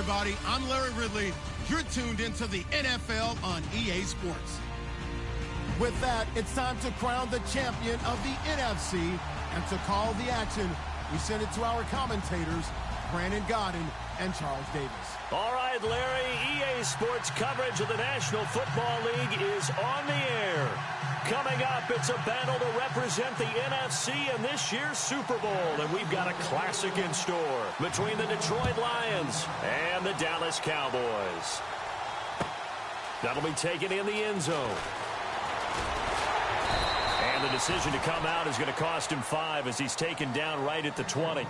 everybody. I'm Larry Ridley. You're tuned into the NFL on EA Sports. With that, it's time to crown the champion of the NFC. And to call the action, we send it to our commentators, Brandon Godden and Charles Davis. All right, Larry, EA Sports coverage of the National Football League is on the air. Coming up, it's a battle to represent the NFC in this year's Super Bowl. And we've got a classic in store between the Detroit Lions and the Dallas Cowboys. That'll be taken in the end zone. And the decision to come out is going to cost him 5 as he's taken down right at the 20.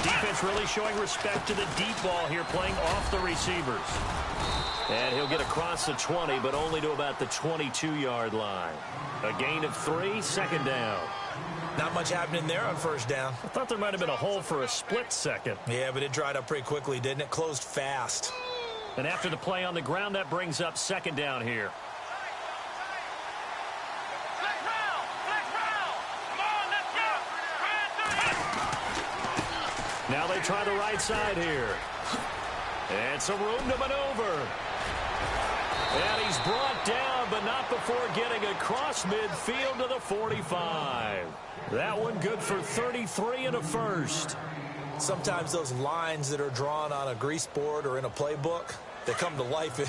Defense really showing respect to the deep ball here, playing off the receivers. And he'll get across the 20, but only to about the 22-yard line. A gain of 3, second down. Not much happening there on first down. I thought there might have been a hole for a split second. Yeah, but it dried up pretty quickly, didn't it? Closed fast. And after the play on the ground, that brings up second down here. Now they try the right side here. And some room to maneuver. And he's brought down, but not before getting across midfield to the 45. That one good for 33 and a first. Sometimes those lines that are drawn on a grease board or in a playbook, they come to life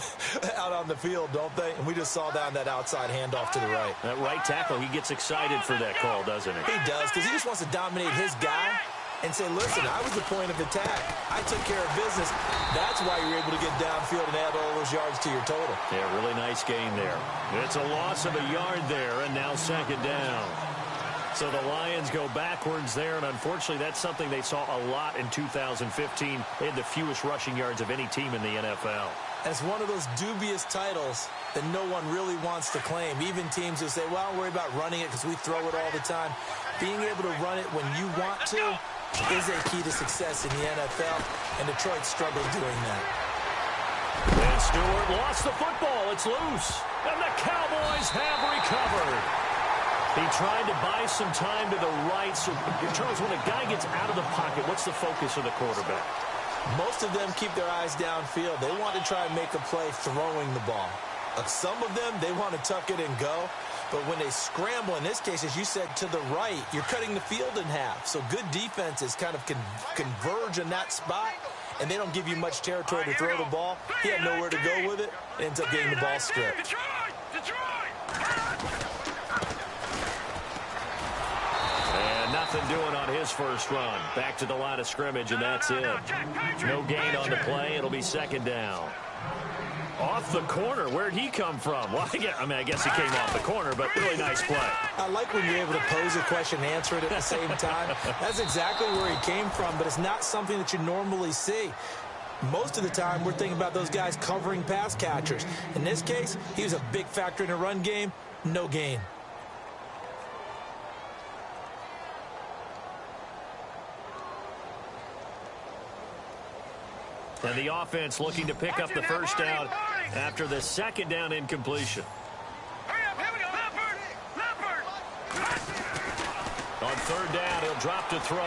out on the field, don't they? And we just saw down that outside handoff to the right. That right tackle, he gets excited for that call, doesn't he? He does, because he just wants to dominate his guy and say, listen, I was the point of attack. I took care of business. That's why you're able to get downfield and add all those yards to your total. Yeah, really nice gain there. It's a loss of a yard there, and now second down. So the Lions go backwards there, and unfortunately that's something they saw a lot in 2015. They had the fewest rushing yards of any team in the NFL. It's one of those dubious titles that no one really wants to claim. Even teams who say, well, I'll worry about running it because we throw it all the time. Being able to run it when you want to is a key to success in the NFL, and Detroit struggled doing that. And Stewart lost the football. It's loose, and the Cowboys have recovered. He tried to buy some time to the right. So, Charles, when a guy gets out of the pocket, what's the focus of the quarterback? Most of them keep their eyes downfield. They want to try and make a play throwing the ball. Some of them, they want to tuck it and go. But when they scramble, in this case, as you said, to the right, you're cutting the field in half. So good defenses kind of converge in that spot, and they don't give you much territory to throw the ball. He had nowhere to go with it. Ends up getting the ball stripped. And nothing doing on his first run. Back to the line of scrimmage, and that's it. No gain on the play. It'll be second down. Off the corner. Where'd he come from? Well, I guess he came off the corner, but really nice play. I like when you're able to pose a question and answer it at the same time. That's exactly where he came from, but it's not something that you normally see. Most of the time, we're thinking about those guys covering pass catchers. In this case, he was a big factor in the run game. No gain. And the offense looking to pick up the first down after the second down incompletion. On third down, he'll drop to throw.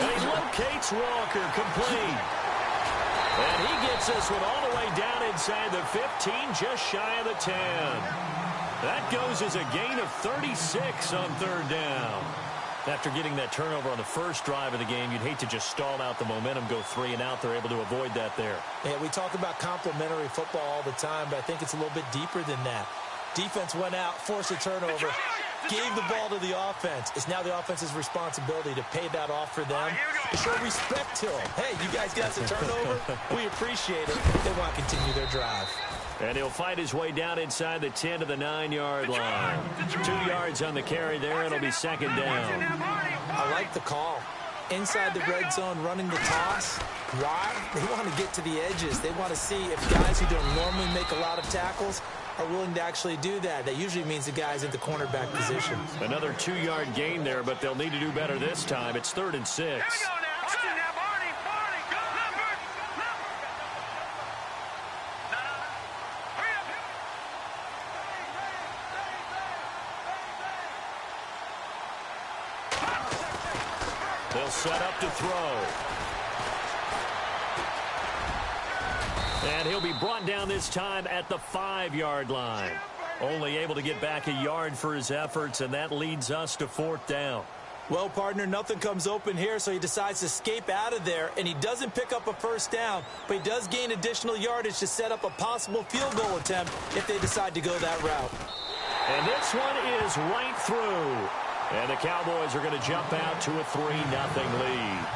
And he locates Walker, complete. And he gets this one all the way down inside the 15, just shy of the 10. That goes as a gain of 36 on third down. After getting that turnover on the first drive of the game, you'd hate to just stall out the momentum, go 3 and out. They're able to avoid that there. Yeah, we talk about complementary football all the time, but I think it's a little bit deeper than that. Defense went out, forced a turnover, gave the ball to the offense. It's now the offense's responsibility to pay that off for them, to show respect to them. Hey, you guys got the turnover? We appreciate it. They want to continue their drive. And he'll fight his way down inside the 10 to the 9-yard line. 2 yards on the carry there, and it'll be second down. I like the call. inside the red zone running the toss. Why? They want to get to the edges. They want to see if guys who don't normally make a lot of tackles are willing to actually do that. That usually means the guys at the cornerback position. Another 2-yard gain there, but they'll need to do better this time. It's 3rd and 6. Here we go now. Barney, go number. Hurry up. They'll set up to throw. And he'll be brought down this time at the 5-yard line. Only able to get back a yard for his efforts, and that leads us to 4th down. Well, partner, nothing comes open here, so he decides to escape out of there, and he doesn't pick up a first down, but he does gain additional yardage to set up a possible field goal attempt if they decide to go that route. And this one is right through. And the Cowboys are going to jump out to a 3-0 lead.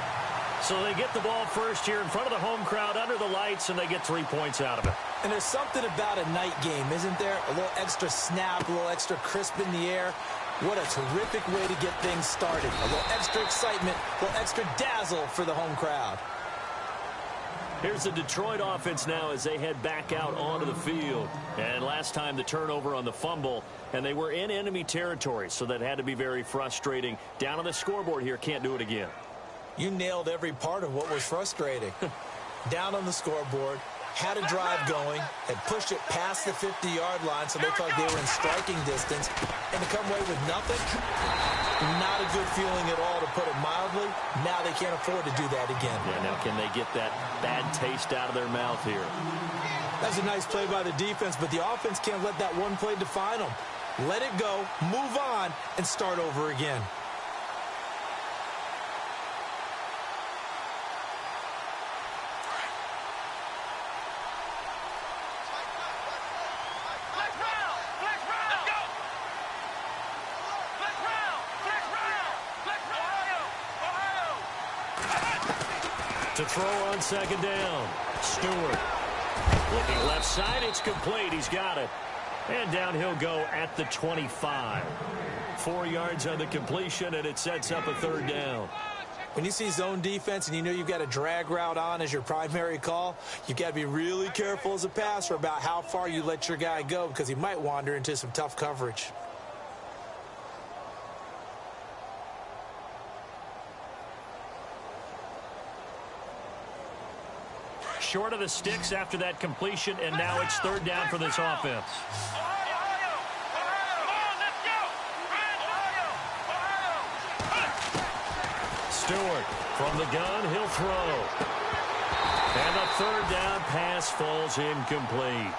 So they get the ball first here in front of the home crowd under the lights, and they get 3 points out of it. And there's something about a night game, isn't there? A little extra snap, a little extra crisp in the air. What a terrific way to get things started. A little extra excitement, a little extra dazzle for the home crowd. Here's the Detroit offense now as they head back out onto the field. And last time the turnover on the fumble, and they were in enemy territory, so that had to be very frustrating. Down on the scoreboard here, can't do it again. You nailed every part of what was frustrating. Down on the scoreboard, had a drive going, had pushed it past the 50-yard line so they thought they were in striking distance, and to come away with nothing, not a good feeling at all, to put it mildly. Now they can't afford to do that again. Yeah, now can they get that bad taste out of their mouth here? That's a nice play by the defense, but the offense can't let that one play define them. Let it go, move on, and start over again. To throw on 2nd down. Stewart. Looking left side, it's complete. He's got it. And down he'll go at the 25. 4 yards on the completion, and it sets up a 3rd down. When you see zone defense and you know you've got a drag route on as your primary call, you've got to be really careful as a passer about how far you let your guy go, because he might wander into some tough coverage. Short of the sticks after that completion, and now it's 3rd down for this offense. Stewart from the gun, he'll throw. And the 3rd down pass falls incomplete.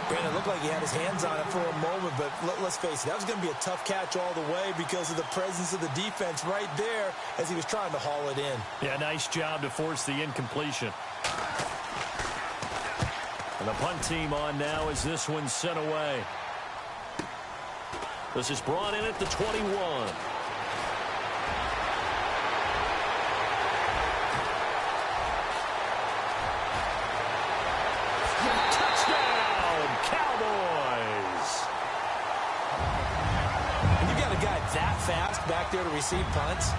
Brandon, it looked like he had his hands on it for a moment, but let's face it, that was going to be a tough catch all the way because of the presence of the defense right there as he was trying to haul it in. Yeah, nice job to force the incompletion. And the punt team on now as this one's sent away. This is brought in at the 21. Touchdown, Cowboys! When you got a guy that fast back there to receive punts,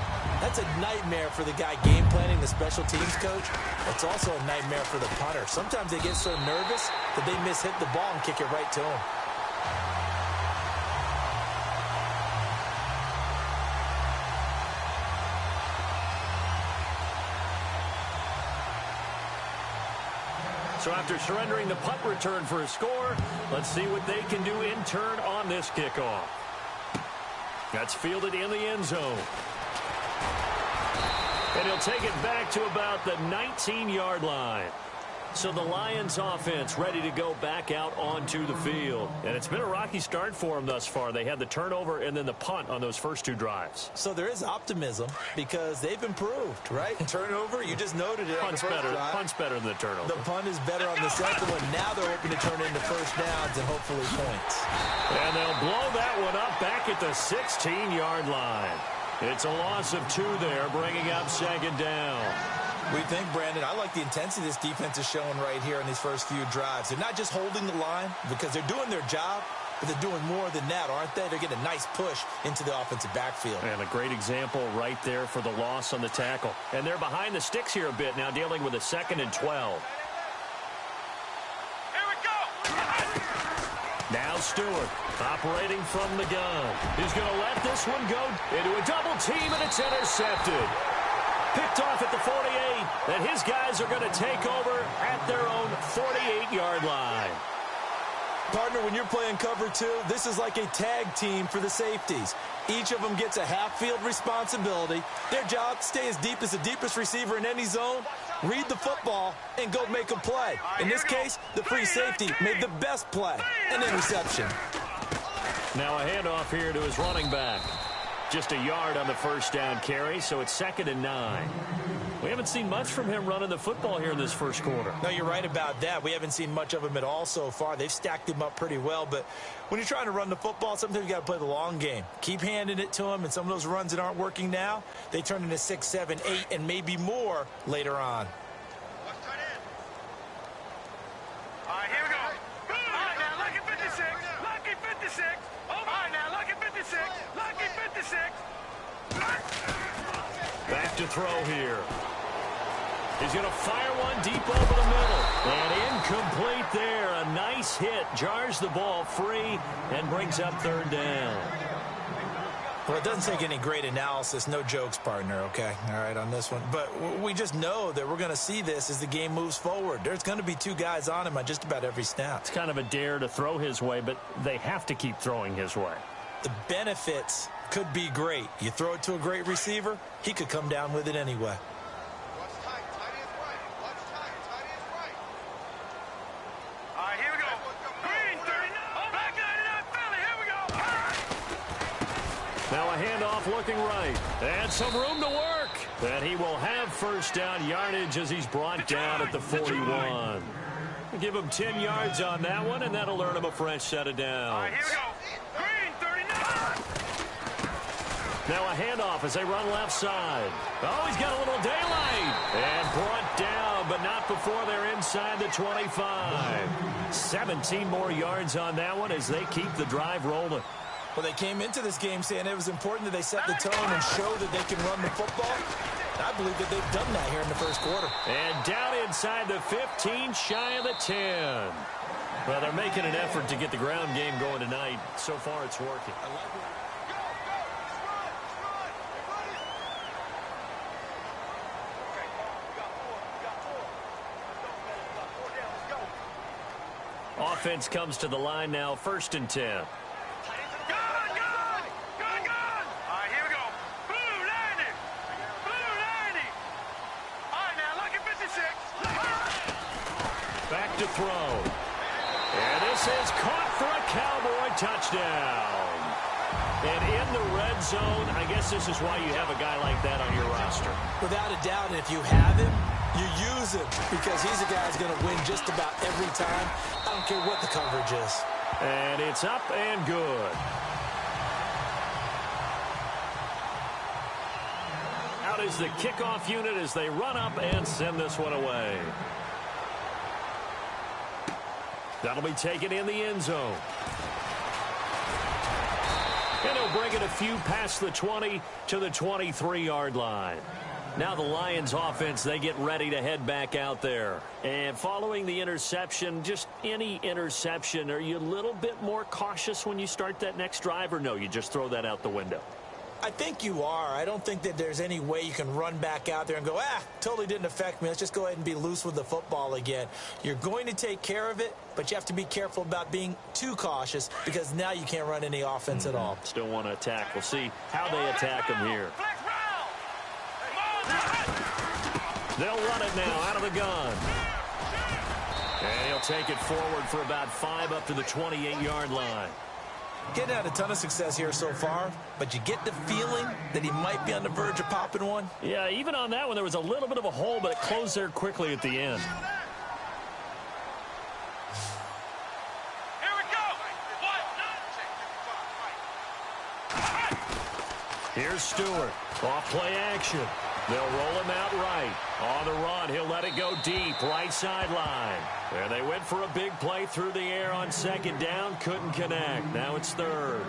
that's a nightmare for the guy game planning, the special teams coach. It's also a nightmare for the punter. Sometimes they get so nervous that they mishit the ball and kick it right to him. So after surrendering the punt return for a score, let's see what they can do in turn on this kickoff. That's fielded in the end zone. And he'll take it back to about the 19-yard line. So the Lions offense ready to go back out onto the field. And it's been a rocky start for them thus far. They had the turnover and then the punt on those first 2 drives. So there is optimism because they've improved, right? Turnover, you just noted it. Punt's better than the turnover. The punt is better on the second one. Now they're hoping to turn into first downs and hopefully points. And they'll blow that one up back at the 16-yard line. It's a loss of 2 there, bringing up 2nd down. We think, Brandon, I like the intensity this defense is showing right here in these first few drives. They're not just holding the line because they're doing their job, but but they're doing more than that, aren't they? They're getting a nice push into the offensive backfield. And a great example right there for the loss on the tackle. And they're behind the sticks here a bit now, dealing with a 2nd and 12. Now Stewart, operating from the gun. He's going to let this one go into a double team, and it's intercepted. Picked off at the 48, and his guys are going to take over at their own 48-yard line. Partner, when you're playing cover 2, this is like a tag team for the safeties. Each of them gets a half-field responsibility. Their job, stay as deep as the deepest receiver in any zone, read the football, and go make a play. In this case, the free safety made the best play, an interception. Now a handoff here to his running back. Just a yard on the first down carry, so it's 2nd and 9. We haven't seen much from him running the football here in this first quarter. No, you're right about that. We haven't seen much of him at all so far. They've stacked him up pretty well, but when you're trying to run the football, sometimes you got to play the long game. Keep handing it to him, and some of those runs that aren't working now, they turn into 6, 7, 8, and maybe more later on. All right, here we go. All right, now, lucky 56. Lucky 56. All right, now, lucky 56. Lucky 56. Back to throw here. He's going to fire one deep over the middle. And incomplete there. A nice hit. Jars the ball free and brings up 3rd down. Well, it doesn't take any great analysis. No jokes, partner, okay? All right, on this one. But we just know that we're going to see this as the game moves forward. There's going to be 2 guys on him on just about every snap. It's kind of a dare to throw his way, but they have to keep throwing his way. The benefits could be great. You throw it to a great receiver, he could come down with it anyway. All right, here we go. Green 39. Black 99 Philly. Here we go. Now a handoff looking right. And some room to work. And he will have first down yardage as he's brought down at the 41. Give him 10 yards on that one, and that'll earn him a fresh set of downs. All right, here we go. Green 39. Now a handoff as they run left side. Oh, he's got a little daylight. And brought down, but not before they're inside the 25. 17 more yards on that one as they keep the drive rolling. Well, they came into this game saying it was important that they set the tone and show that they can run the football. I believe that they've done that here in the first quarter. And down inside the 15, shy of the 10. Well, they're making an effort to get the ground game going tonight. So far, it's working. Offense comes to the line now, 1st and 10. Back to throw. And this is caught for a Cowboy touchdown. And in the red zone, I guess this is why you have a guy like that on your roster. Without a doubt, and if you have him, you use him because he's a guy who's going to win just about every time. I don't care what the coverage is. And it's up and good. Out is the kickoff unit as they run up and send this one away. That'll be taken in the end zone. And he'll bring it a few past the 20 to the 23-yard line. Now the Lions offense, they get ready to head back out there. And following the interception, just any interception, are you a little bit more cautious when you start that next drive, or no, you just throw that out the window? I think you are. I don't think that there's any way you can run back out there and go, totally didn't affect me. Let's just go ahead and be loose with the football again. You're going to take care of it, but you have to be careful about being too cautious because now you can't run any offense at all. Still want to attack. We'll see how they attack him here. They'll run it now out of the gun. And he'll take it forward for about 5 up to the 28-yard line. Getting out a ton of success here so far, but you get the feeling that he might be on the verge of popping one. Yeah, even on that one, there was a little bit of a hole, but it closed there quickly at the end. Here we go. Here's Stewart. Off play action. They'll roll him out right. On the run, he'll let it go deep, right sideline. There they went for a big play through the air on second down. Couldn't connect. Now it's third.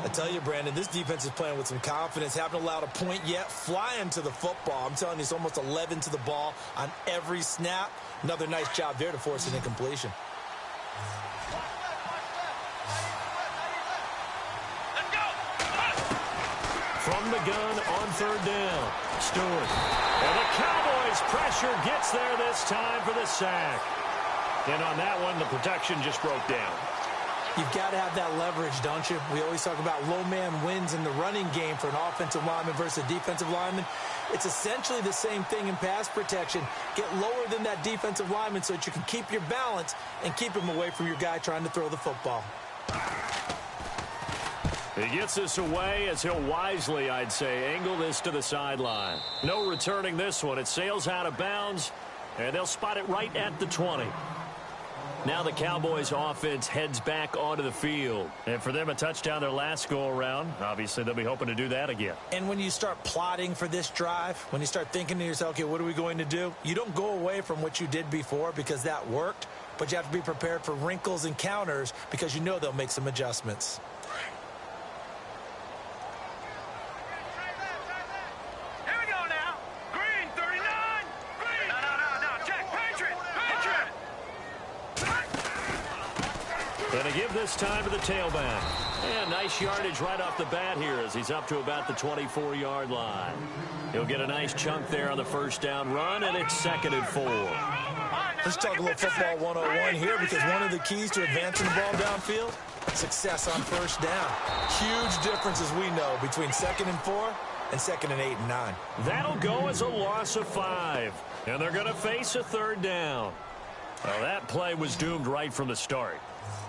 I tell you, Brandon, this defense is playing with some confidence. Haven't allowed a point yet. Flying to the football. I'm telling you, it's almost 11 to the ball on every snap. Another nice job there to force an incompletion. From the gun on third down, Stewart. And the Cowboys' pressure gets there this time for the sack. And on that one, the protection just broke down. You've got to have that leverage, don't you? We always talk about low man wins in the running game for an offensive lineman versus a defensive lineman. It's essentially the same thing in pass protection. Get lower than that defensive lineman so that you can keep your balance and keep him away from your guy trying to throw the football. He gets this away as he'll wisely, I'd say, angle this to the sideline. No returning this one. It sails out of bounds, and they'll spot it right at the 20. Now the Cowboys offense heads back onto the field. And for them, a touchdown their last go-around. Obviously, they'll be hoping to do that again. And when you start plotting for this drive, when you start thinking to yourself, okay, what are we going to do? You don't go away from what you did before because that worked, but you have to be prepared for wrinkles and counters because you know they'll make some adjustments. Going to give this time to the tailback. And nice yardage right off the bat here as he's up to about the 24-yard line. He'll get a nice chunk there on the first down run, and it's 2nd and 4. Let's talk a little football 101 here because one of the keys to advancing the ball downfield, success on first down. Huge difference, as we know, between 2nd and 4 and 2nd and 8 and 9. That'll go as a loss of 5. And they're going to face a 3rd down. Well, that play was doomed right from the start.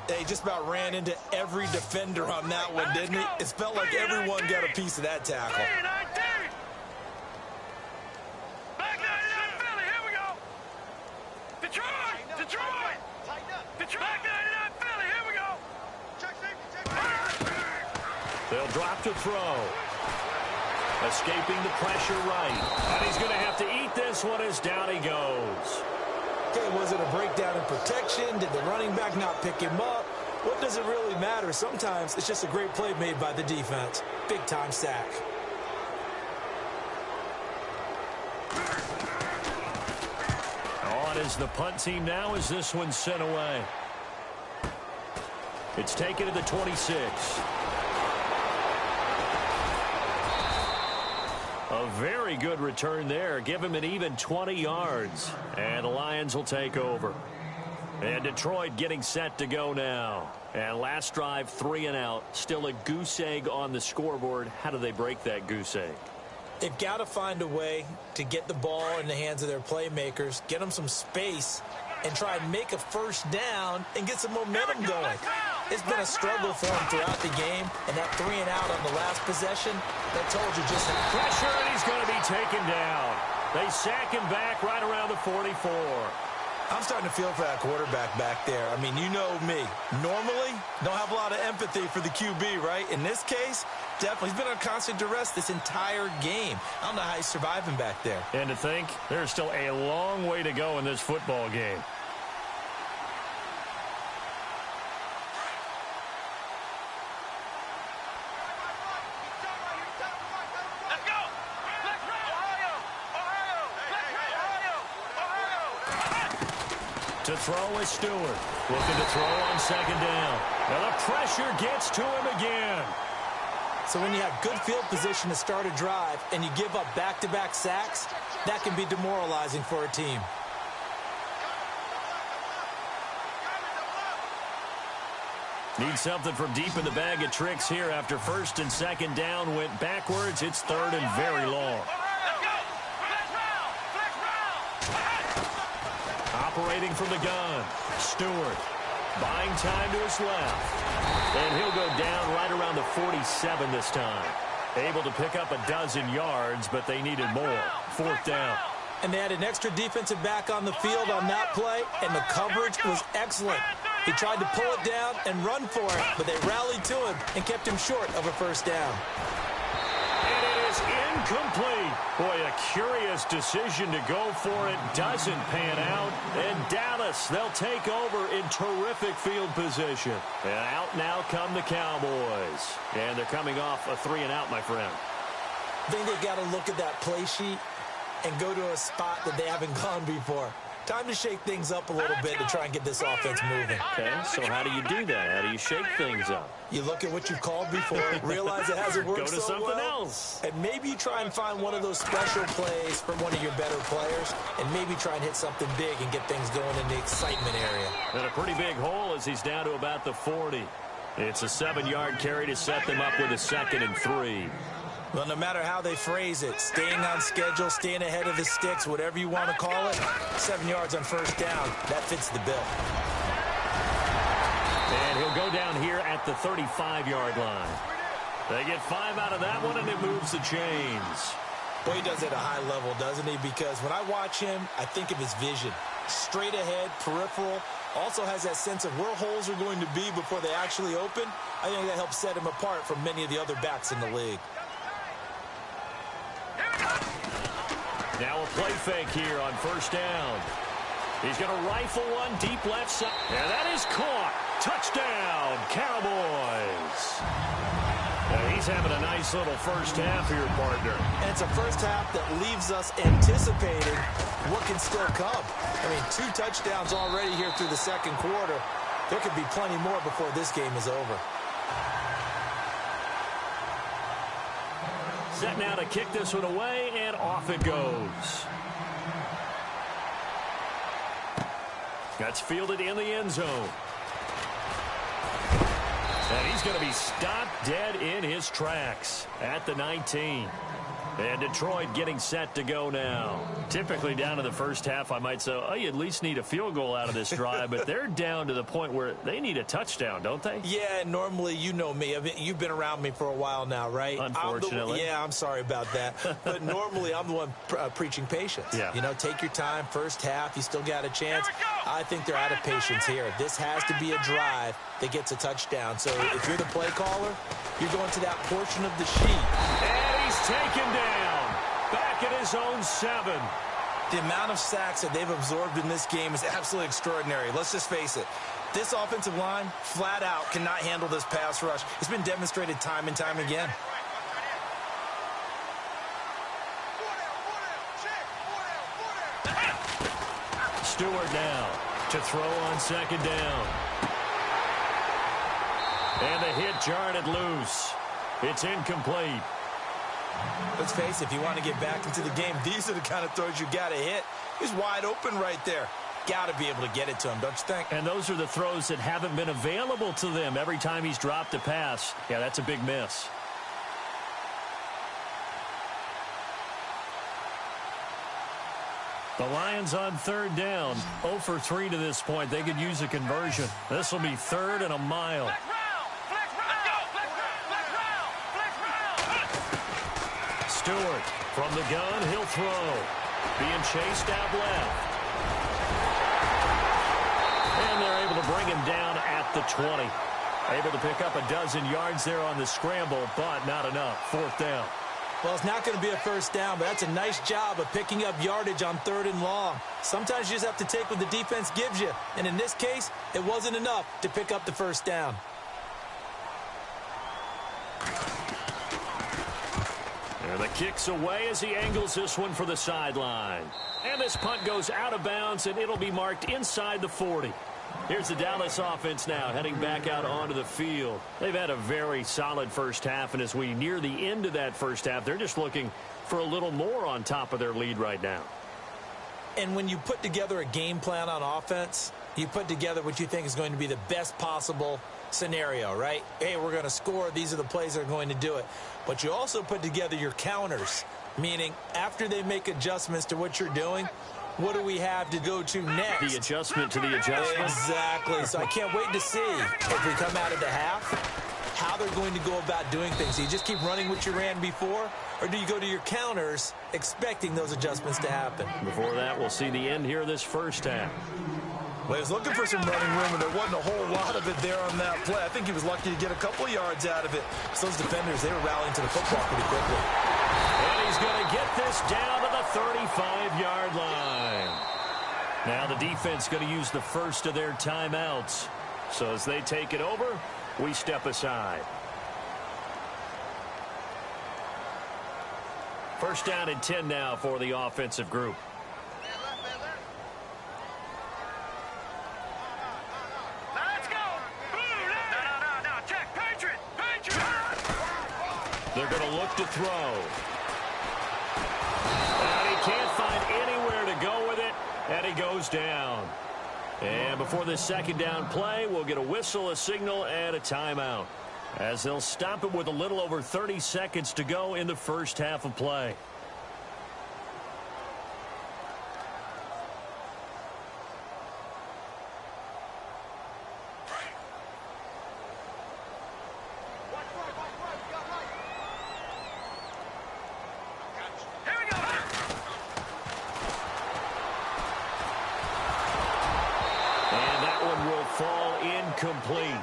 They just about ran into every defender on that one, didn't it? It felt like everyone got a piece of that tackle. Back 99 Philly, here we go. Detroit! Back 99 Philly, here we go. They'll drop to throw. Escaping the pressure right. And he's going to have to eat this one as down he goes. Okay, was it a breakdown in protection? Did the running back not pick him up? What does it really matter? Sometimes it's just a great play made by the defense. Big-time sack. On is the punt team now as this one's sent away. It's taken to the 26. A very good return there. Give him an even 20 yards. And the Lions will take over. And Detroit getting set to go now. And last drive, 3 and out. Still a goose egg on the scoreboard. How do they break that goose egg? They've got to find a way to get the ball in the hands of their playmakers, get them some space, and try and make a first down and get some momentum going. It's been a struggle for him throughout the game, and that 3 and out on the last possession, that told you just how. Pressure, and he's going to be taken down. They sack him back right around the 44. I'm starting to feel for that quarterback back there. I mean, you know me. Normally, don't have a lot of empathy for the QB, right? In this case, definitely. He's been on constant duress this entire game. I don't know how he's surviving back there. And to think, there's still a long way to go in this football game. To throw is Stewart. Looking to throw on second down. And the pressure gets to him again. So when you have good field position to start a drive and you give up back-to-back sacks, that can be demoralizing for a team. Need something from deep in the bag of tricks here after first and second down went backwards. It's 3rd and very long. Operating from the gun, Stewart buying time to his left. And he'll go down right around the 47 this time. Able to pick up a dozen yards, but they needed more. 4th down. And they had an extra defensive back on the field on that play, and the coverage was excellent. He tried to pull it down and run for it, but they rallied to him and kept him short of a first down. And it is in incomplete. Boy, a curious decision to go for it. Doesn't pan out. And Dallas, they'll take over in terrific field position. And out now come the Cowboys. And they're coming off a 3-and-out, my friend. I think they've got to look at that play sheet and go to a spot that they haven't gone before. Time to shake things up a little bit to try and get this offense moving. Okay, so how do you do that? How do you shake things up? You look at what you've called before, realize it hasn't worked Go to so something well, else. and maybe you try and find one of those special plays from one of your better players, and maybe try and hit something big and get things going in the excitement area. And a pretty big hole as he's down to about the 40. It's a 7-yard carry to set them up with a 2nd and 3. Well, no matter how they phrase it, staying on schedule, staying ahead of the sticks, whatever you want to call it, 7 yards on first down, that fits the bill. And he'll go down here at the 35-yard line. They get 5 out of that one, and it moves the chains. Well, he does it at a high level, doesn't he? Because when I watch him, I think of his vision. Straight ahead, peripheral. Also has that sense of where holes are going to be before they actually open. I think that helps set him apart from many of the other backs in the league. Now a play fake here on first down. He's going to rifle one deep left side. And that is caught. Touchdown, Cowboys. And he's having a nice little first half here, partner. And it's a first half that leaves us anticipating what can still come. I mean, 2 touchdowns already here through the second quarter. There could be plenty more before this game is over. Set now to kick this one away, and off it goes. That's fielded in the end zone. And he's going to be stopped dead in his tracks at the 19. And Detroit getting set to go now. Typically down to the first half, I might say, oh, you at least need a field goal out of this drive. But they're down to the point where they need a touchdown, don't they? Yeah, normally, you know me. You've been around me for a while now, right? Unfortunately. I'm sorry about that. But normally, I'm the one preaching patience. Yeah. You know, take your time. First half, you still got a chance. I think they're out of patience here. This has to be a drive that gets a touchdown. So if you're the play caller, you're going to that portion of the sheet. And he's taken down. Back at his own 7. The amount of sacks that they've absorbed in this game is absolutely extraordinary. Let's just face it. This offensive line, flat out, cannot handle this pass rush. It's been demonstrated time and time again. Stewart now to throw on second down. And the hit jarred it loose. It's incomplete. Let's face it, if you want to get back into the game, these are the kind of throws you got to hit. He's wide open right there. Got to be able to get it to him, don't you think? And those are the throws that haven't been available to them every time he's dropped a pass. Yeah, that's a big miss. The Lions on third down. 0 for 3 to this point. They could use a conversion. This will be 3rd and a mile. Stewart from the gun. He'll throw. Being chased out left. And they're able to bring him down at the 20. Able to pick up a dozen yards there on the scramble, but not enough. 4th down. Well, it's not going to be a first down, but that's a nice job of picking up yardage on 3rd and long. Sometimes you just have to take what the defense gives you. And in this case, it wasn't enough to pick up the first down. And the kick's away as he angles this one for the sideline. And this punt goes out of bounds, and it'll be marked inside the 40. Here's the Dallas offense now heading back out onto the field. They've had a very solid first half, and as we near the end of that first half, they're just looking for a little more on top of their lead right now. And when you put together a game plan on offense, you put together what you think is going to be the best possible scenario, right? Hey, we're going to score. These are the plays that are going to do it. But you also put together your counters, meaning after they make adjustments to what you're doing, what do we have to go to next? The adjustment to the adjustment. Exactly. So I can't wait to see if we come out of the half, how they're going to go about doing things. Do you just keep running what you ran before, or do you go to your counters expecting those adjustments to happen? Before that, we'll see the end here of this first half. Well, he was looking for some running room, and there wasn't a whole lot of it there on that play. I think he was lucky to get a couple yards out of it. So those defenders, they were rallying to the football pretty quickly. And he he's going to get this down to the 35-yard line. Now the defense going to use the first of their timeouts. So as they take it over, we step aside. First down and 10 now for the offensive group. Let's go. No. Check. Patriot. They're going to look to throw. And he can't find anywhere to go with it, and he goes down. And before this second down play, we'll get a whistle, a signal, and a timeout, as they'll stop it with a little over 30 seconds to go in the first half of play. Here we go. And that one will fall incomplete.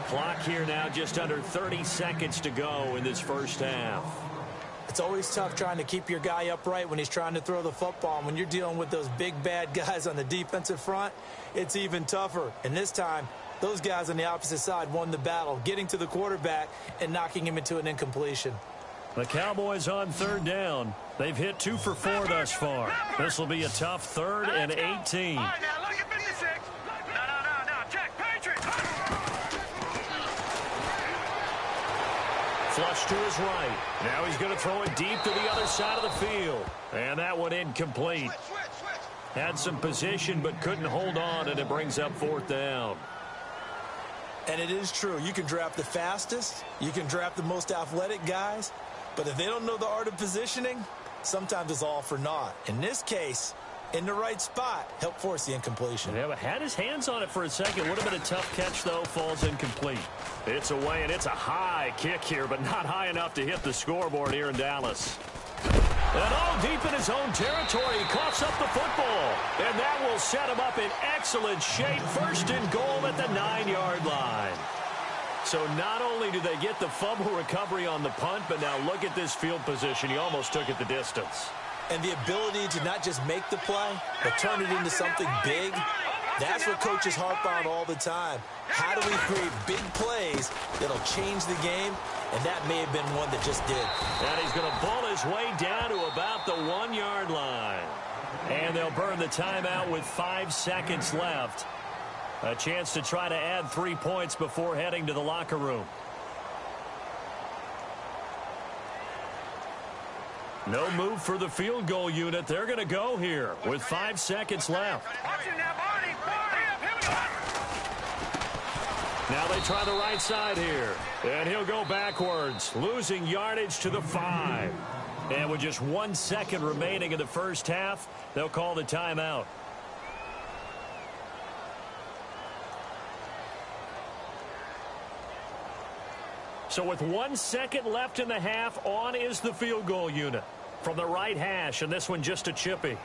Clock here now just under 30 seconds to go in this first half. It's always tough trying to keep your guy upright when he's trying to throw the football. And when you're dealing with those big, bad guys on the defensive front, it's even tougher. And this time, those guys on the opposite side won the battle, getting to the quarterback and knocking him into an incompletion. The Cowboys on third down. They've hit 2 for 4 thus far. This will be a tough 3rd and 18. All right, now look at 56. No. Check. Patriot. Flush to his right. Now he's going to throw it deep to the other side of the field. And that one incomplete. Had some position but couldn't hold on, and it brings up 4th down. And it is true. You can draft the fastest. You can draft the most athletic guys. But if they don't know the art of positioning, sometimes it's all for naught. In this case, in the right spot, helped force the incompletion. Yeah, but had his hands on it for a second. Would have been a tough catch, though. Falls incomplete. It's away, and it's a high kick here, but not high enough to hit the scoreboard here in Dallas. And all deep in his own territory, he coughs up the football. And that will set him up in excellent shape. 1st and goal at the 9-yard line. So not only do they get the fumble recovery on the punt, but now look at this field position. He almost took it the distance. And the ability to not just make the play, but turn it into something big, that's what coaches harp on all the time. How do we create big plays that'll change the game? And that may have been one that just did. And he's going to ball his way down to about the 1-yard line. And they'll burn the timeout with 5 seconds left. A chance to try to add 3 points before heading to the locker room. No move for the field goal unit. They're going to go here with 5 seconds left. Watch him now, Barney. Here we go. Now they try the right side here. And he'll go backwards, losing yardage to the 5. And with just 1 second remaining in the first half, they'll call the timeout. So with 1 second left in the half, on is the field goal unit from the right hash, and this one just a chippy.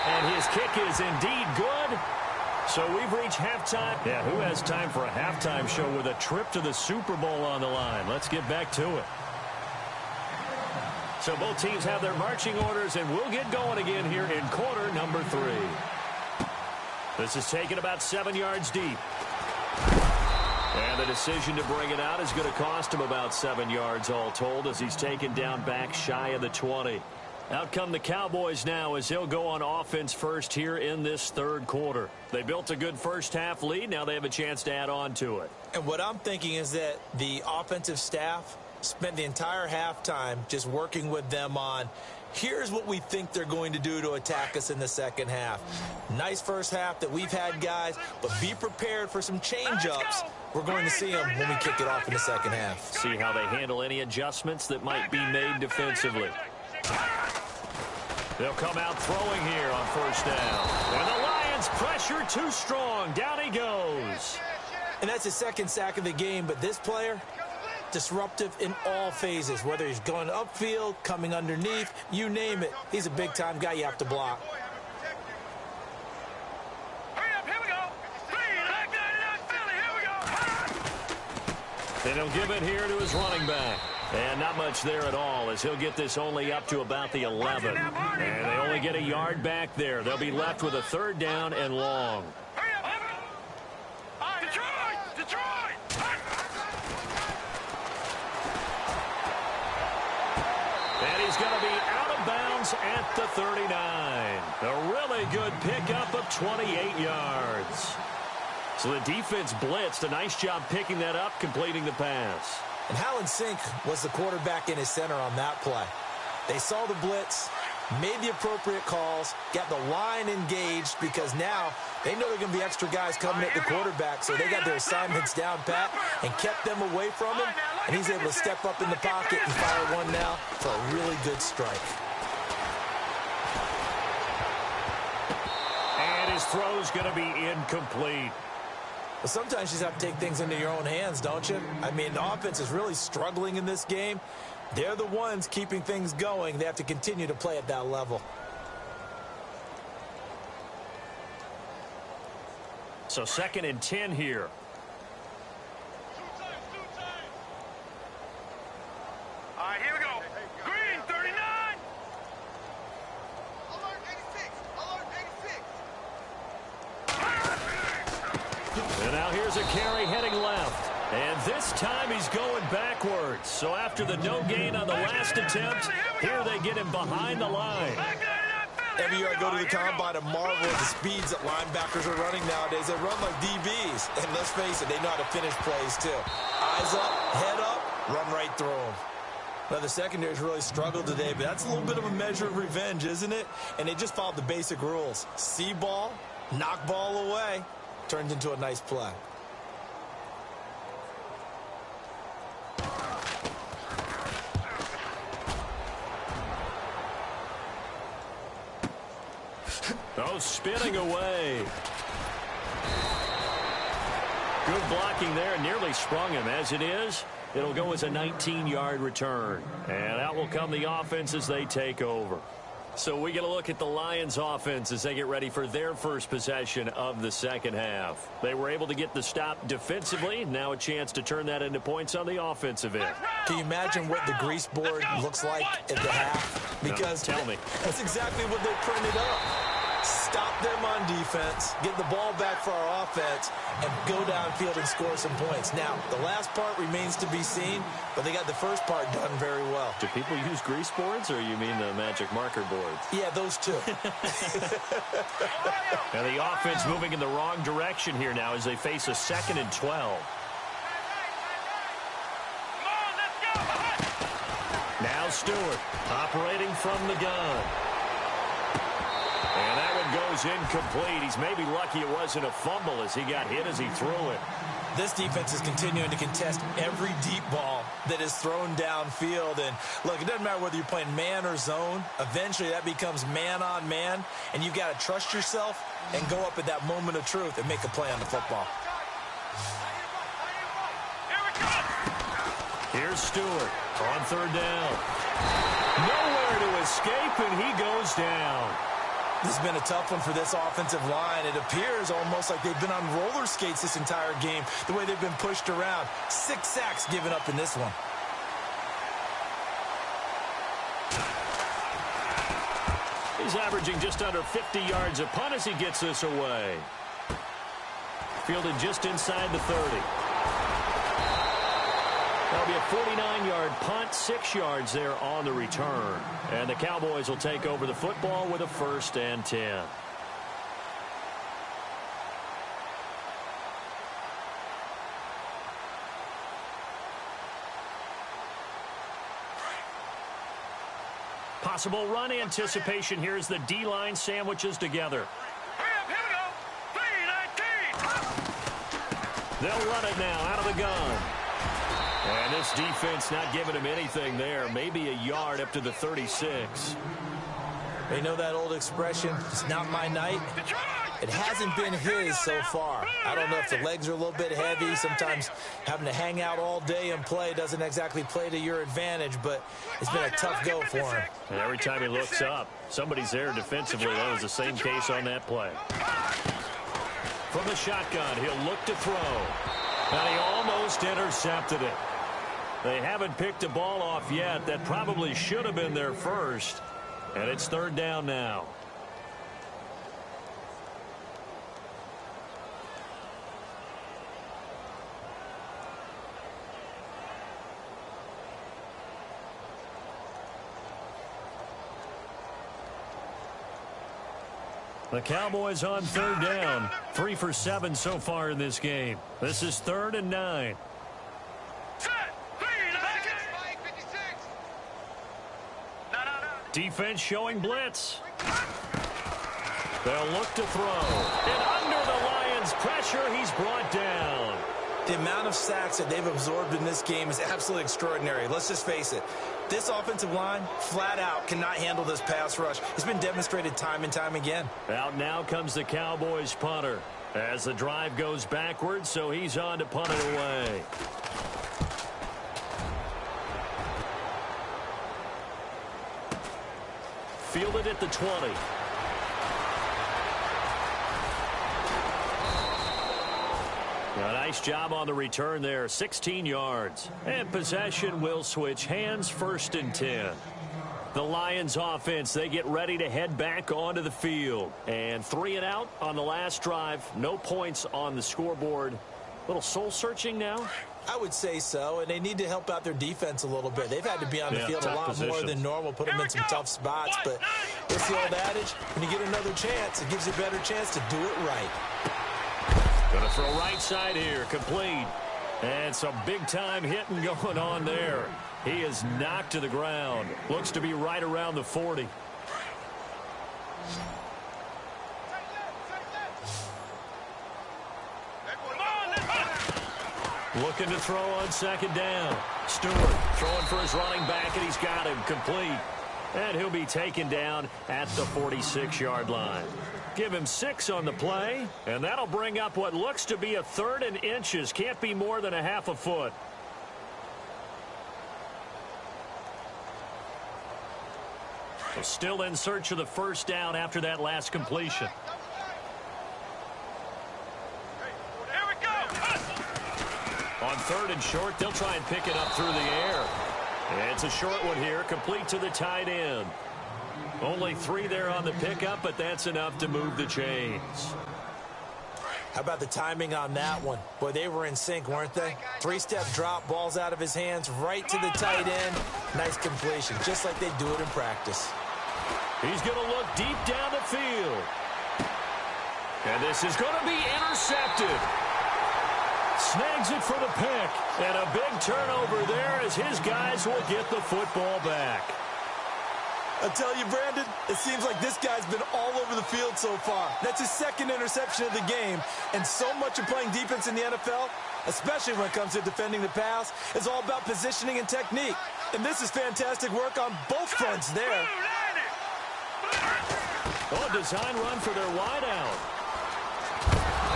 And his kick is indeed good. So we've reached halftime. Yeah, who has time for a halftime show with a trip to the Super Bowl on the line? Let's get back to it. So both teams have their marching orders, and we'll get going again here in quarter number 3. This is taken about 7 yards deep. And the decision to bring it out is going to cost him about 7 yards all told, as he's taken down back shy of the 20. Out come the Cowboys now as they'll go on offense first here in this 3rd quarter. They built a good first half lead. Now they have a chance to add on to it. And what I'm thinking is that the offensive staff spent the entire halftime just working with them on, here's what we think they're going to do to attack us in the second half. Nice first half that we've had, guys, but be prepared for some change-ups. We're going to see them when we kick it off in the second half. See how they handle any adjustments that might be made defensively. They'll come out throwing here on first down. And the Lions pressure too strong. Down he goes. And that's his 2nd sack of the game, but this player, disruptive in all phases, whether he's going upfield, coming underneath, you name it. He's a big-time guy you have to block. Hurry up, here we go. Back there, Philly, here we go. And he'll give it here to his running back. And not much there at all, as he'll get this only up to about the 11. And they only get a yard back there. They'll be left with a 3rd down and long. And he's going to be out of bounds at the 39. A really good pickup of 28 yards. So the defense blitzed. A nice job picking that up, completing the pass. And Hallen Sink was the quarterback in his center on that play. They saw the blitz, made the appropriate calls, got the line engaged, because now they know they're going to be extra guys coming at the quarterback, so they got their assignments down pat and kept them away from him, and he's able to step up in the pocket and fire one now for a really good strike. And his throw's going to be incomplete. Well, sometimes you just have to take things into your own hands, don't you? I mean, the offense is really struggling in this game. They're the ones keeping things going. They have to continue to play at that level. So 2nd and 10 here. All right, here we go. Green, 39. Alert 86. Alert 86. And now here's a carry heading left. And this time he's going backwards. So after the no gain on the last attempt, here they get him behind the line. Every year I go to the combine and marvel at the speeds that linebackers are running nowadays. They run like DBs. And let's face it, they know how to finish plays too. Eyes up, head up, run right through them. Now, the secondary's really struggled today, but that's a little bit of a measure of revenge, isn't it? And they just followed the basic rules. See ball, knock ball away, turns into a nice play. Oh, spinning away. Good blocking there. Nearly sprung him. As it is, it'll go as a 19-yard return. And out will come the offense as they take over. So we get a look at the Lions offense as they get ready for their first possession of the second half. They were able to get the stop defensively. Now a chance to turn that into points on the offensive end. Can you imagine what the grease board looks like at the half? Because no, tell me. That's exactly what they printed up. Stop them on defense, get the ball back for our offense, and go downfield and score some points. Now, the last part remains to be seen, but they got the first part done very well. Do people use grease boards, or you mean the magic marker boards? Yeah, those two. And the offense moving in the wrong direction here now as they face a 2nd and 12. Now Stewart operating from the gun. And that one goes incomplete. He's maybe lucky it wasn't a fumble as he got hit as he threw it. This defense is continuing to contest every deep ball that is thrown downfield. And, look, it doesn't matter whether you're playing man or zone. Eventually, that becomes man on man. And you've got to trust yourself and go up at that moment of truth and make a play on the football. Here's Stewart on 3rd down. Nowhere to escape, and he goes down. This has been a tough one for this offensive line. It appears almost like they've been on roller skates this entire game, the way they've been pushed around. 6 sacks given up in this one. He's averaging just under 50 yards a punt as he gets this away. Fielded just inside the 30. That'll be a 49-yard punt, 6 yards there on the return. And the Cowboys will take over the football with a 1st and 10. Possible run anticipation here as the D-line sandwiches together. Here we go. 3-19. They'll run it now out of the gun. And this defense not giving him anything there. Maybe a yard up to the 36. You know that old expression, it's not my night? It hasn't been his so far. I don't know if the legs are a little bit heavy. Sometimes having to hang out all day and play doesn't exactly play to your advantage, but it's been a tough go for him. And every time he looks up, somebody's there defensively. That was the same case on that play. From the shotgun, he'll look to throw. And he almost intercepted it. They haven't picked a ball off yet. That probably should have been their first. And it's third down now. The Cowboys on third down. 3 for 7 so far in this game. This is 3rd and 9. Defense showing blitz. They'll look to throw. And under the Lions' pressure, he's brought down. The amount of sacks that they've absorbed in this game is absolutely extraordinary. Let's just face it. This offensive line, flat out, cannot handle this pass rush. It's been demonstrated time and time again. Out now comes the Cowboys punter. As the drive goes backwards, so he's on to punt it away. Fielded at the 20. A nice job on the return there. 16 yards. And possession will switch hands, 1st and 10. The Lions offense, they get ready to head back onto the field. And 3 and out on the last drive. No points on the scoreboard. Little soul searching now? I would say so, and they need to help out their defense a little bit. They've had to be on the field a lot more than normal, put them in some tough spots. But it's the old adage, when you get another chance, it gives you a better chance to do it right. Going to throw right side here, complete. And some big-time hitting going on there. He is knocked to the ground. Looks to be right around the 40. Looking to throw on 2nd down. Stewart throwing for his running back, and he's got him complete. And he'll be taken down at the 46-yard line. Give him 6 on the play, and that'll bring up what looks to be a 3rd and inches. Can't be more than a half a foot. So still in search of the 1st down after that last completion. On 3rd and short, they'll try and pick it up through the air. It's a short one here, complete to the tight end. Only 3 there on the pickup, but that's enough to move the chains. How about the timing on that one? Boy, they were in sync, weren't they? 3-step drop, balls out of his hands, right to the tight end. Nice completion, just like they do it in practice. He's going to look deep down the field. And this is going to be intercepted. Snags it for the pick. And a big turnover there as his guys will get the football back. I tell you, Brandon, it seems like this guy's been all over the field so far. That's his 2nd interception of the game. And so much of playing defense in the NFL, especially when it comes to defending the pass, is all about positioning and technique. And this is fantastic work on both fronts there. Oh, design run for their wideout.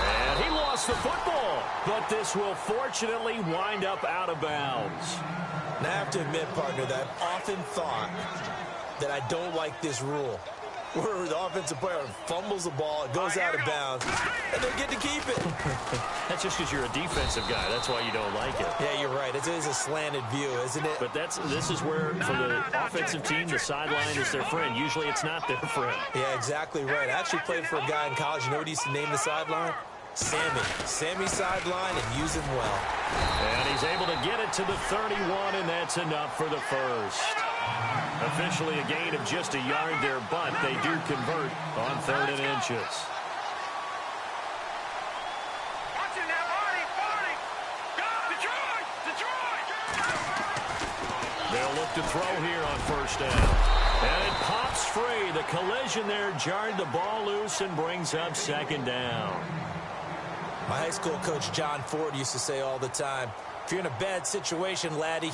And he lost the football. But this will fortunately wind up out of bounds. Now, I have to admit, partner, that I've often thought that I don't like this rule, where the offensive player fumbles the ball, it goes out of bounds, and they get to keep it. That's just because you're a defensive guy. That's why you don't like it. Yeah, you're right. It is a slanted view, isn't it? But this is where, for the offensive team, the sideline is their friend. Usually it's not their friend. Yeah, exactly right. I actually played for a guy in college. You know what he used to name the sideline? Sammy. Sammy sideline, and use him well. And he's able to get it to the 31, and that's enough for the first. Officially a gain of just a yard there, but they do convert on 3rd and inches. Watch it now, Marty! Detroit! They'll look to throw here on 1st down. And it pops free. The collision there jarred the ball loose and brings up 2nd down. My high school coach, John Ford, used to say all the time, if you're in a bad situation, laddie,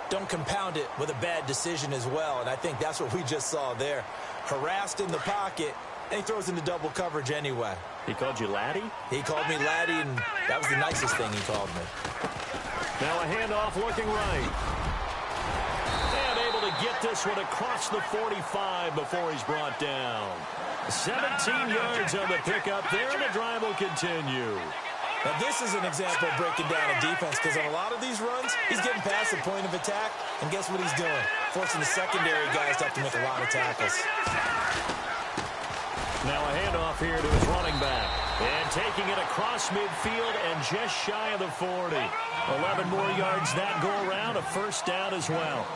don't compound it with a bad decision as well. And I think that's what we just saw there. Harassed in the pocket, and he throws into double coverage anyway. He called you laddie? He called me laddie, and that was the nicest thing he called me. Now a handoff looking right. And able to get this one across the 45 before he's brought down. 17 yards on the pickup there, and the drive will continue. Now, this is an example of breaking down a defense because on a lot of these runs, he's getting past the point of attack, and guess what he's doing? Forcing the secondary guys to have to make a lot of tackles. Now a handoff here to his running back. And taking it across midfield and just shy of the 40. 11 more yards that go around, a first down as well.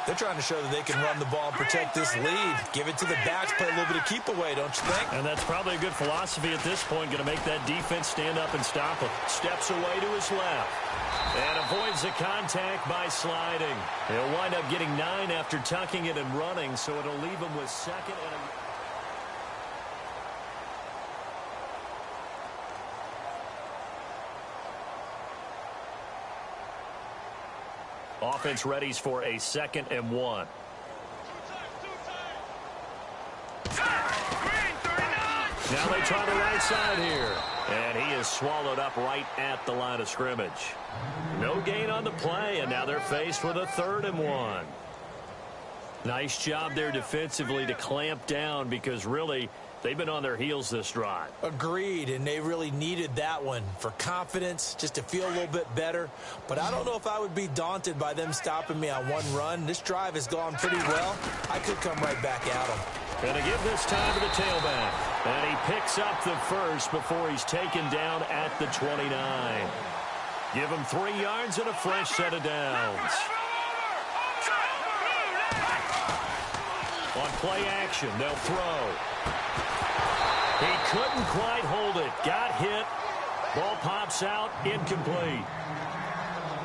They're trying to show that they can run the ball and protect this lead. Give it to the backs, play a little bit of keep away, don't you think? And that's probably a good philosophy at this point, going to make that defense stand up and stop him. Steps away to his left. And avoids the contact by sliding. He'll wind up getting 9 after tucking it and running, so it'll leave him with second and a... Offense readies for a 2nd and 1. Now they try the right side here. And he is swallowed up right at the line of scrimmage. No gain on the play, and now they're faced with a 3rd and 1. Nice job there defensively to clamp down because really they've been on their heels this drive. Agreed, and they really needed that one for confidence, just to feel a little bit better. But I don't know if I would be daunted by them stopping me on one run. This drive has gone pretty well. I could come right back at them. Going to give this time to the tailback. And he picks up the first before he's taken down at the 29. Give him 3 yards and a fresh set of downs. On play action, they'll throw. He couldn't quite hold it. Got hit. Ball pops out. Incomplete.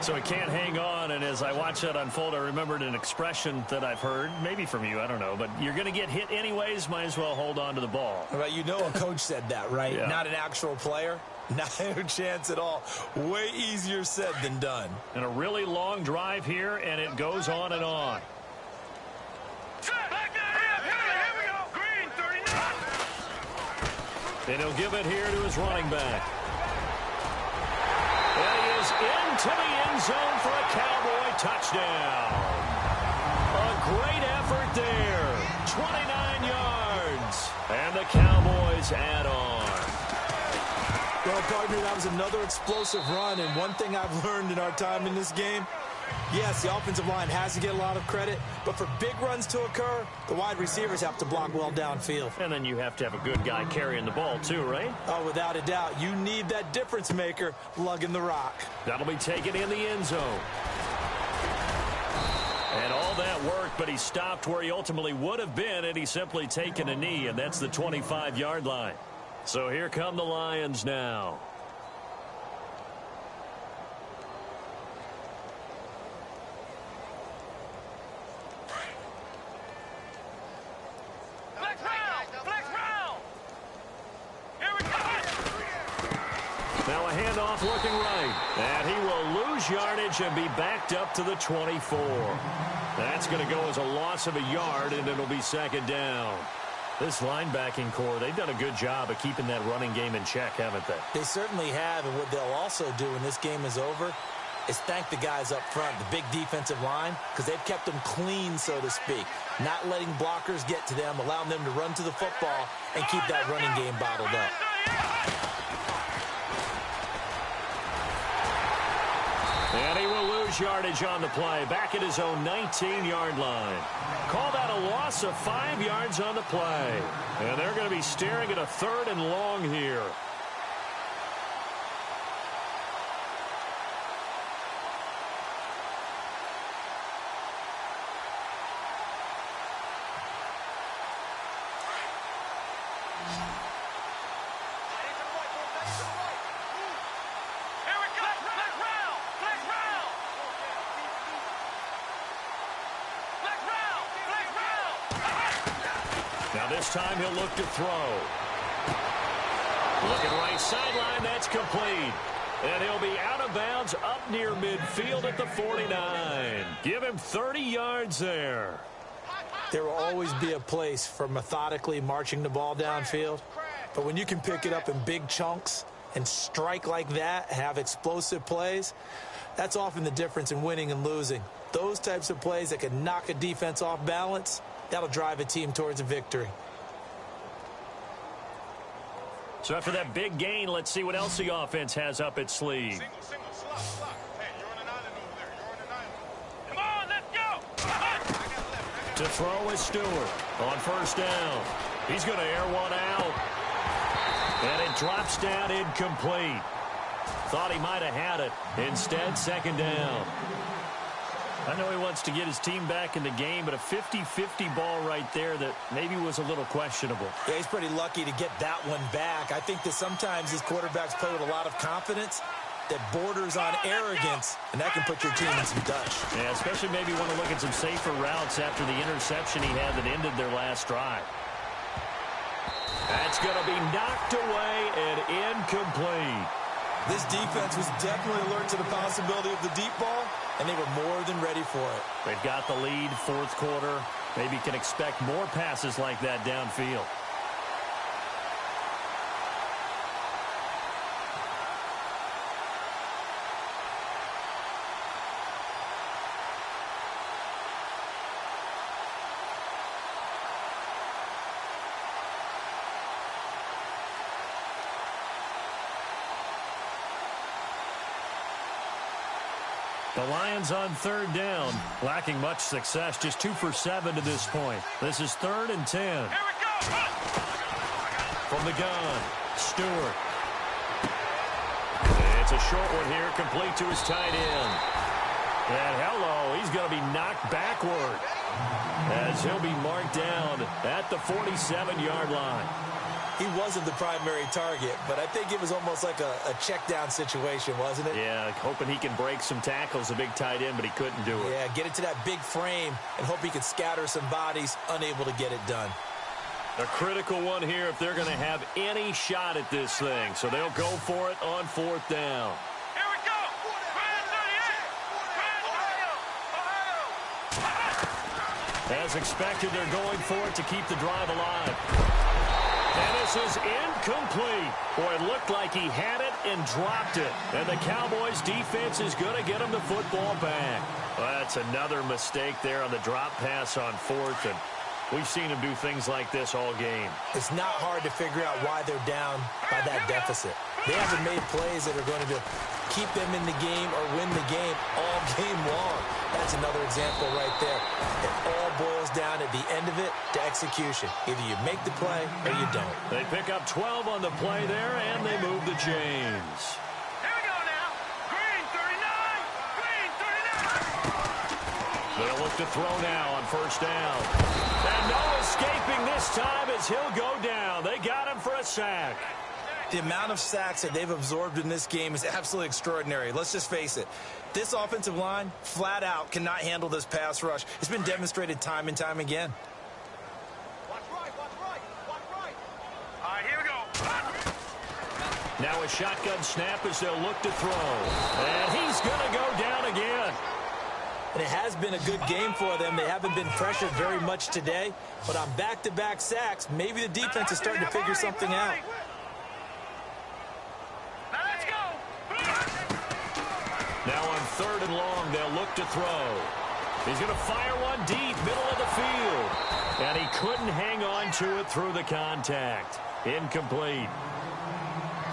So he can't hang on, and as I watch that unfold, I remembered an expression that I've heard, maybe from you, I don't know, but you're going to get hit anyways, might as well hold on to the ball. Well, you know a coach said that, right? Yeah. Not an actual player. Not a chance at all. Way easier said than done. And a really long drive here, and it goes on and on. And he'll give it here to his running back. And he is into the end zone for a Cowboy touchdown. A great effort there. 29 yards. And the Cowboys add on. Well, partner, that was another explosive run. And one thing I've learned in our time in this game, yes, the offensive line has to get a lot of credit, but for big runs to occur, the wide receivers have to block well downfield. And then you have to have a good guy carrying the ball too, right? Oh, without a doubt. You need that difference maker lugging the rock. That'll be taken in the end zone. And all that worked, but he stopped where he ultimately would have been had he simply taken a knee, and that's the 25-yard line. So here come the Lions now. Now a handoff looking right. And he will lose yardage and be backed up to the 24. That's going to go as a loss of a yard, and it'll be 2nd down. This linebacking core, they've done a good job of keeping that running game in check, haven't they? They certainly have, and what they'll also do when this game is over is thank the guys up front, the big defensive line, because they've kept them clean, so to speak. Not letting blockers get to them, allowing them to run to the football and keep that running game bottled up. And he will lose yardage on the play, back at his own 19-yard line. Call that a loss of 5 yards on the play. And they're going to be staring at a 3rd and long here. Now this time he'll look to throw. Looking right sideline, that's complete. And he'll be out of bounds up near midfield at the 49. Give him 30 yards there. There will always be a place for methodically marching the ball downfield. But when you can pick it up in big chunks and strike like that, have explosive plays, that's often the difference in winning and losing. Those types of plays that can knock a defense off balance, that'll drive a team towards a victory. So after that big gain, let's see what else the offense has up its sleeve. Single, slot. Hey, you're on an island over there. You're on an island. Come on, let's go. I got 11. To throw is Stewart on first down. He's going to air one out. And it drops down incomplete. Thought he might have had it. Instead, second down. I know he wants to get his team back in the game, but a 50-50 ball right there that maybe was a little questionable. Yeah, he's pretty lucky to get that one back. I think that sometimes these quarterbacks play with a lot of confidence that borders on arrogance, and that can put your team in some dutch. Yeah, especially maybe want to look at some safer routes after the interception he had that ended their last drive. That's going to be knocked away and incomplete. This defense was definitely alert to the possibility of the deep ball, and they were more than ready for it. They've got the lead, fourth quarter. Maybe can expect more passes like that downfield. The Lions on third down, lacking much success, just 2 for 7 to this point. This is 3rd and 10. Here we go. From the gun, Stewart. It's a short one here, complete to his tight end. And hello, he's going to be knocked backward as he'll be marked down at the 47-yard line. He wasn't the primary target, but I think it was almost like a check-down situation, wasn't it? Yeah, hoping he can break some tackles, a big tight end, but he couldn't do it. Yeah, get it to that big frame and hope he can scatter some bodies, unable to get it done. A critical one here if they're going to have any shot at this thing. So they'll go for it on 4th down. Here we go. Ohio. As expected, they're going for it to keep the drive alive. And this is incomplete. Boy, it looked like he had it and dropped it. And the Cowboys' defense is going to get him the football back. Well, that's another mistake there on the drop pass on 4th. And we've seen him do things like this all game. It's not hard to figure out why they're down by that deficit. They haven't made plays that are going to keep them in the game or win the game all game long. That's another example right there. It all boils down at the end of it to execution. Either you make the play or you don't. They pick up 12 on the play there, and they move the chains. Here we go now. Green 39. They'll look to throw now on first down. And no escaping this time as he'll go down. They got him for a sack. The amount of sacks that they've absorbed in this game is absolutely extraordinary. Let's just face it. This offensive line, flat out, cannot handle this pass rush. It's been demonstrated time and time again. Watch right. All right, here we go. Now a shotgun snap as they'll look to throw. And he's going to go down again. And it has been a good game for them. They haven't been pressured very much today. But on back-to-back sacks, maybe the defense is starting to figure something out. Now let's go. Now on 3rd and long, they'll look to throw. He's going to fire one deep, middle of the field. And he couldn't hang on to it through the contact. Incomplete.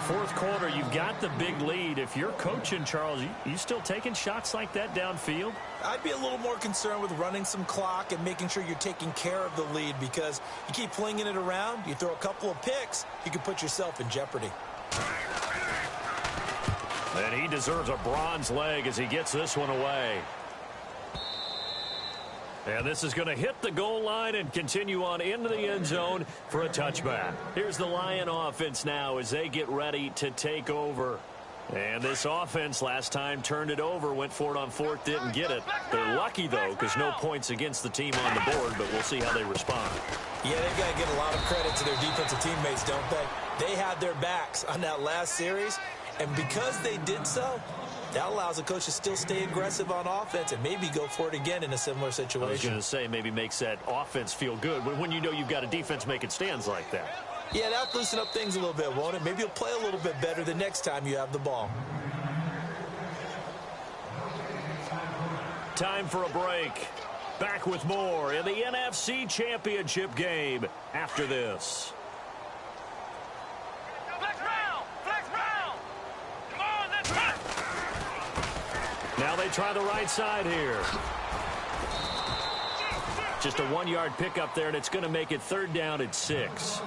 Fourth quarter, you've got the big lead. If you're coaching, Charles, you still taking shots like that downfield? I'd be a little more concerned with running some clock and making sure you're taking care of the lead, because you keep flinging it around, you throw a couple of picks, you can put yourself in jeopardy. And he deserves a bronze leg as he gets this one away. And this is going to hit the goal line and continue on into the end zone for a touchback. Here's the Lion offense now as they get ready to take over. And this offense last time turned it over, went for it on 4th, didn't get it. They're lucky, though, because no points against the team on the board, but we'll see how they respond. Yeah, they've got to give a lot of credit to their defensive teammates, don't they? They had their backs on that last series, and because they did so, that allows a coach to still stay aggressive on offense and maybe go for it again in a similar situation. I was going to say maybe makes that offense feel good when you know you've got a defense making stands like that. Yeah, that'll loosen up things a little bit, won't it? Maybe you'll play a little bit better the next time you have the ball. Time for a break. Back with more in the NFC Championship game after this. Let's try the right side here. Just a 1-yard pickup there, and it's going to make it 3rd down at 6.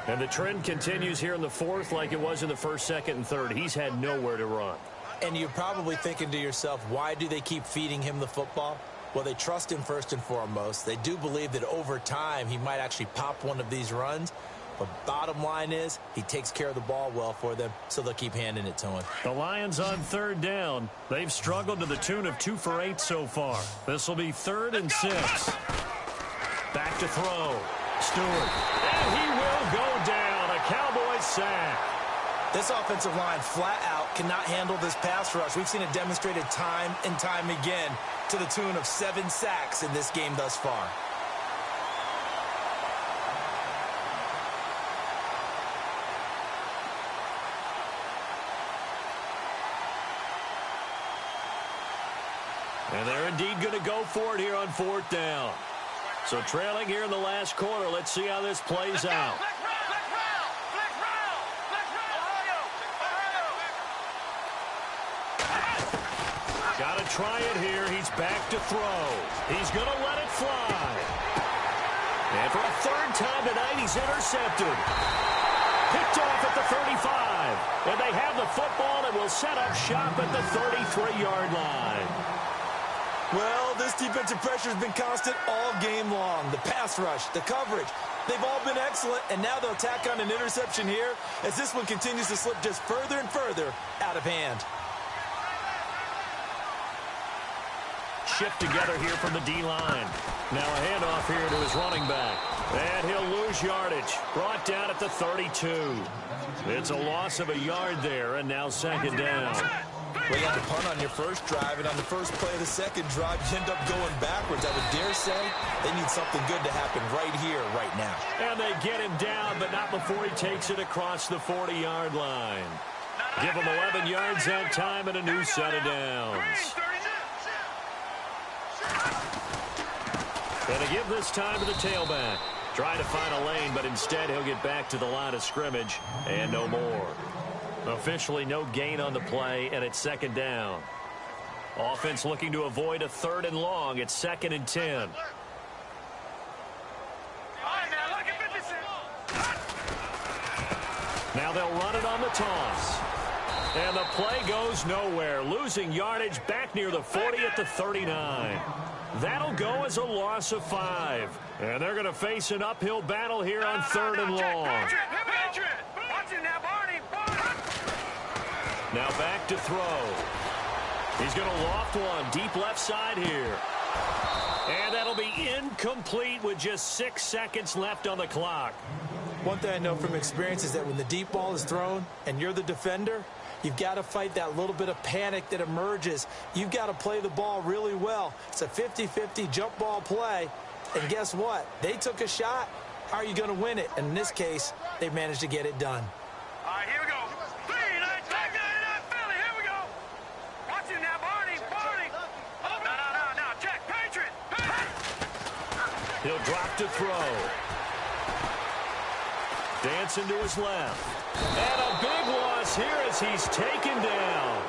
And the trend continues here in the 4th like it was in the 1st, 2nd, and 3rd. He's had nowhere to run. And you're probably thinking to yourself, why do they keep feeding him the football? Well, they trust him first and foremost. They do believe that over time he might actually pop one of these runs. But bottom line is he takes care of the ball well for them, so they'll keep handing it to him. The Lions on 3rd down. They've struggled to the tune of 2 for 8 so far. This will be 3rd and 6. Back to throw. Stewart. And he will go down. A Cowboys sack. This offensive line flat out cannot handle this pass rush. We've seen it demonstrated time and time again to the tune of 7 sacks in this game thus far. And they're indeed going to go for it here on 4th down. So trailing here in the last quarter. Let's see how this plays out. Got to try it here. He's back to throw. He's going to let it fly. And for a 3rd time tonight, he's intercepted. Picked off at the 35. And they have the football and will set up shop at the 33-yard line. Well, this defensive pressure has been constant all game long. The pass rush, the coverage, they've all been excellent, and now they'll tack on an interception here as this one continues to slip just further and further out of hand. Shift together here from the D-line. Now a handoff here to his running back. And he'll lose yardage. Brought down at the 32. It's a loss of a yard there, and now 2nd down. Well, you had to punt on your first drive, and on the first play of the second drive, you end up going backwards. I would dare say they need something good to happen right here, right now. And they get him down, but not before he takes it across the 40-yard line. Give him 11 yards that time and a new set of downs. Gonna give this time to the tailback. Trying to find a lane, but instead he'll get back to the line of scrimmage and no more. Officially no gain on the play, and it's 2nd down. Offense looking to avoid a 3rd and long. It's 2nd and 10. Now they'll run it on the toss. And the play goes nowhere. Losing yardage back near the 40 at the 39. That'll go as a loss of 5. And they're going to face an uphill battle here on 3rd and long. Now back to throw. He's going to loft one deep left side here. And that'll be incomplete with just 6 seconds left on the clock. One thing I know from experience is that when the deep ball is thrown and you're the defender, you've got to fight that little bit of panic that emerges. You've got to play the ball really well. It's a 50-50 jump ball play. And guess what? They took a shot. How are you going to win it? And in this case, they managed to get it done. All right, here we go. 3, 9, 5, 9, Philly. Here we go. Watch it now, Barney. No. Check. Patriot. He'll drop to throw. Dancing to his left. And a big loss here as he's taken down.